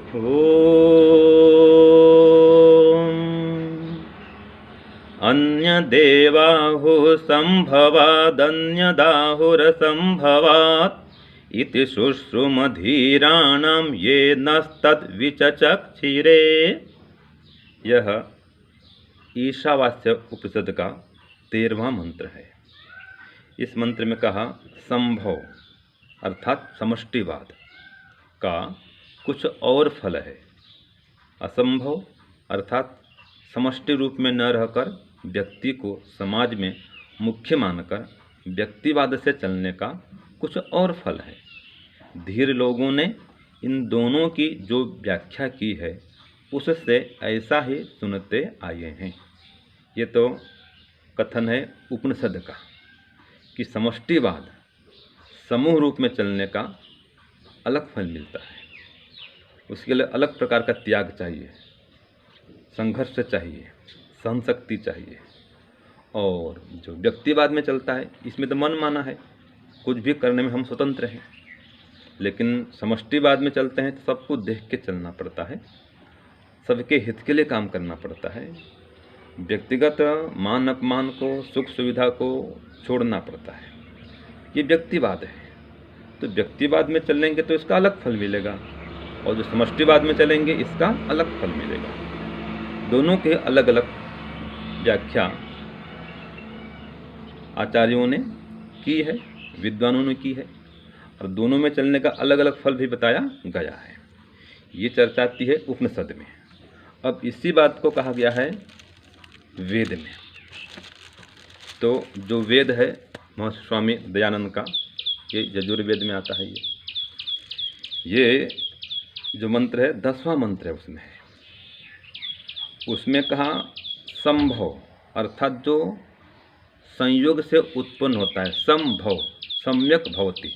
ॐ अन्यदेवाहुः सम्भवादन्यदाहुरसम्भवात् इति शुश्रुमधीराणां ये नस्तद्विचचक्षिरे। यह ईशावास्य उपनिषद का 13वां मंत्र है। इस मंत्र में कहा संभव अर्थात समष्टिवाद का कुछ और फल है। असंभव अर्थात समष्टि रूप में न रहकर व्यक्ति को समाज में मुख्य मानकर व्यक्तिवाद से चलने का कुछ और फल है। धीर लोगों ने इन दोनों की जो व्याख्या की है उससे ऐसा ही सुनते आए हैं। ये तो कथन है उपनिषद का कि समष्टिवाद समूह रूप में चलने का अलग फल मिलता है। उसके लिए अलग प्रकार का त्याग चाहिए, संघर्ष चाहिए, सहनशक्ति चाहिए। और जो व्यक्तिवाद में चलता है इसमें तो मन माना है, कुछ भी करने में हम स्वतंत्र हैं। लेकिन समष्टिवाद में चलते हैं तो सबको देख के चलना पड़ता है, सबके हित के लिए काम करना पड़ता है। व्यक्तिगत मान अपमान को, सुख सुविधा को छोड़ना पड़ता है। ये व्यक्तिवाद है। तो व्यक्तिवाद में चलेंगे तो इसका अलग फल मिलेगा, और जो समष्टिवाद में चलेंगे इसका अलग फल मिलेगा। दोनों के अलग अलग व्याख्या आचार्यों ने की है, विद्वानों ने की है, और दोनों में चलने का अलग अलग फल भी बताया गया है। ये चर्चा आती है उपनिषद में। अब इसी बात को कहा गया है वेद में। तो जो वेद है महर्षि स्वामी दयानंद का, ये यजुर्वेद में आता है। ये जो मंत्र है 10वां मंत्र है, उसमें कहा संभव अर्थात जो संयोग से उत्पन्न होता है। संभव सम्यक भवति,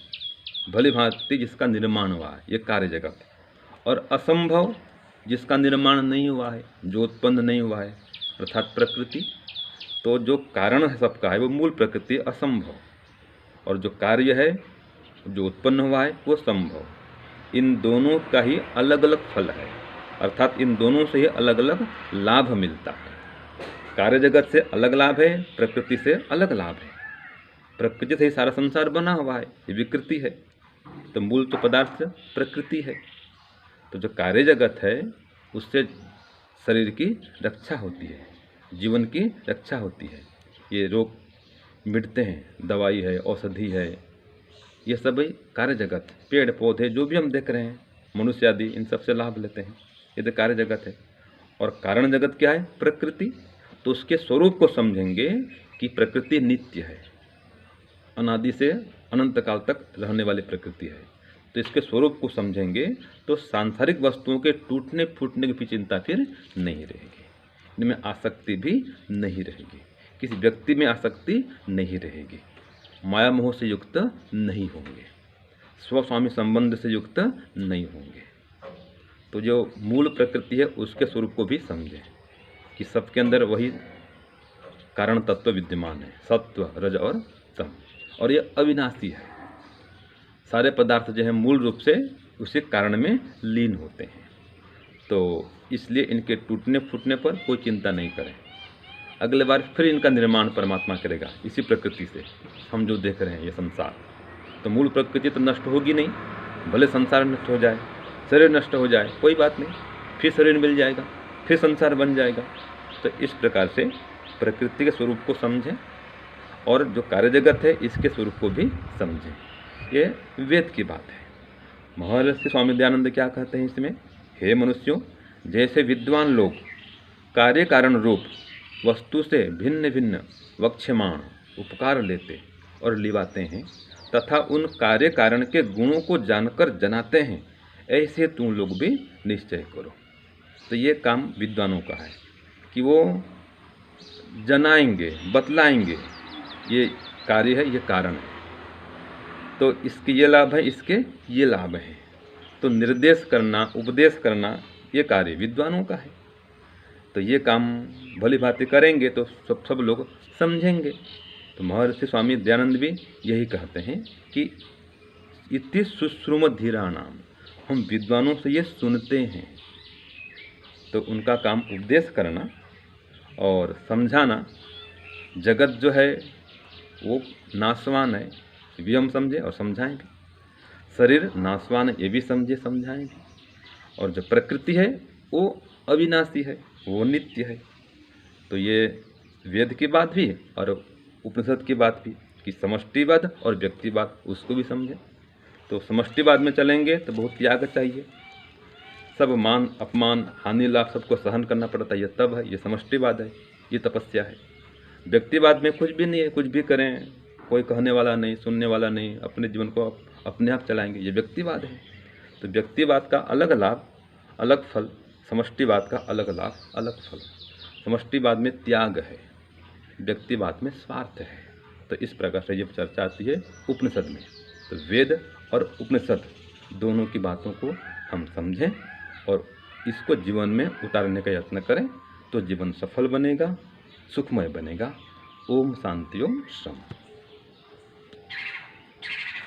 भली भांति जिसका निर्माण हुआ है, ये कार्य जगत। और असंभव जिसका निर्माण नहीं हुआ है, जो उत्पन्न नहीं हुआ है, अर्थात प्रकृति। तो जो कारण है सबका है वो मूल प्रकृति असंभव, और जो कार्य है जो उत्पन्न हुआ है वो संभव। इन दोनों का ही अलग अलग फल है, अर्थात इन दोनों से ही अलग अलग लाभ मिलता है। कार्य जगत से अलग लाभ है, प्रकृति से अलग लाभ है। प्रकृति से ही सारा संसार बना हुआ है, ये विकृति है। तो मूल तो पदार्थ प्रकृति है। तो जो कार्य जगत है उससे शरीर की रक्षा होती है, जीवन की रक्षा होती है। ये रोग मिटते हैं, दवाई है, औषधि है, ये सब कार्य जगत। पेड़ पौधे जो भी हम देख रहे हैं, मनुष्य आदि, इन सब से लाभ लेते हैं। ये तो कार्य जगत है। और कारण जगत क्या है? प्रकृति। तो उसके स्वरूप को समझेंगे कि प्रकृति नित्य है, अनादि से अनंत काल तक रहने वाली प्रकृति है। तो इसके स्वरूप को समझेंगे तो सांसारिक वस्तुओं के टूटने फूटने की भी चिंता फिर नहीं रहेगी, इनमें आसक्ति भी नहीं रहेगी, किसी व्यक्ति में आसक्ति नहीं रहेगी, माया मोह से युक्त नहीं होंगे, स्वस्वामी संबंध से युक्त नहीं होंगे। तो जो मूल प्रकृति है उसके स्वरूप को भी समझें कि सबके अंदर वही कारण तत्व विद्यमान है, सत्व रज और तम, और ये अविनाशी है। सारे पदार्थ जो है मूल रूप से उसी कारण में लीन होते हैं। तो इसलिए इनके टूटने फूटने पर कोई चिंता नहीं करें। अगले बार फिर इनका निर्माण परमात्मा करेगा इसी प्रकृति से। हम जो देख रहे हैं ये संसार, तो मूल प्रकृति तो नष्ट होगी नहीं। भले संसार नष्ट हो जाए, शरीर नष्ट हो जाए, कोई बात नहीं, फिर शरीर मिल जाएगा, फिर संसार बन जाएगा। तो इस प्रकार से प्रकृति के स्वरूप को समझें और जो कार्य जगत है इसके स्वरूप को भी समझें। ये वेद की बात है। महर्षि स्वामी दयानंद क्या कहते हैं इसमें? हे मनुष्यों, जैसे विद्वान लोग कार्य कारण रूप वस्तु से भिन्न भिन्न वक्ष्यमाण उपकार लेते और लिवाते हैं तथा उन कार्य कारण के गुणों को जानकर जनाते हैं, ऐसे तुम लोग भी निश्चय करो। तो ये काम विद्वानों का है कि वो जनाएंगे, बतलाएंगे, ये कार्य है, ये कारण है, तो इसके ये लाभ है, इसके ये लाभ है। तो निर्देश करना, उपदेश करना, ये कार्य विद्वानों का है। तो ये काम भली भांति करेंगे तो सब लोग समझेंगे। तो महर्षि स्वामी दयानंद भी यही कहते हैं कि इति शुश्रुमधीराणाम, हम विद्वानों से ये सुनते हैं, तो उनका काम उपदेश करना और समझाना। जगत जो है वो नाशवान है, ये भी हम समझें और समझाएं भी। शरीर नाशवान है, ये भी समझे समझाएं भी। और जो प्रकृति है वो अविनाशी है, वो नित्य है। तो ये वेद की बात भी और उपनिषद की बात भी कि समष्टिवाद और व्यक्तिवाद, उसको भी समझें। तो समष्टिवाद में चलेंगे तो बहुत त्याग चाहिए, सब मान अपमान हानि लाभ सबको सहन करना पड़ता है, ये तब है, ये समष्टिवाद है, ये तपस्या है। व्यक्तिवाद में कुछ भी नहीं है, कुछ भी करें, कोई कहने वाला नहीं, सुनने वाला नहीं, अपने जीवन को अपने आप चलाएंगे, ये व्यक्तिवाद है। तो व्यक्तिवाद का अलग लाभ अलग फल, समष्टिवाद का अलग लाभ अलग फल। समष्टिवाद में त्याग है, व्यक्तिवाद में स्वार्थ है। तो इस प्रकार से ये चर्चा आती है उपनिषद में। तो वेद और उपनिषद दोनों की बातों को हम समझें और इसको जीवन में उतारने का यत्न करें, तो जीवन सफल बनेगा, सुखमय बनेगा। ओम शांति ओम शम।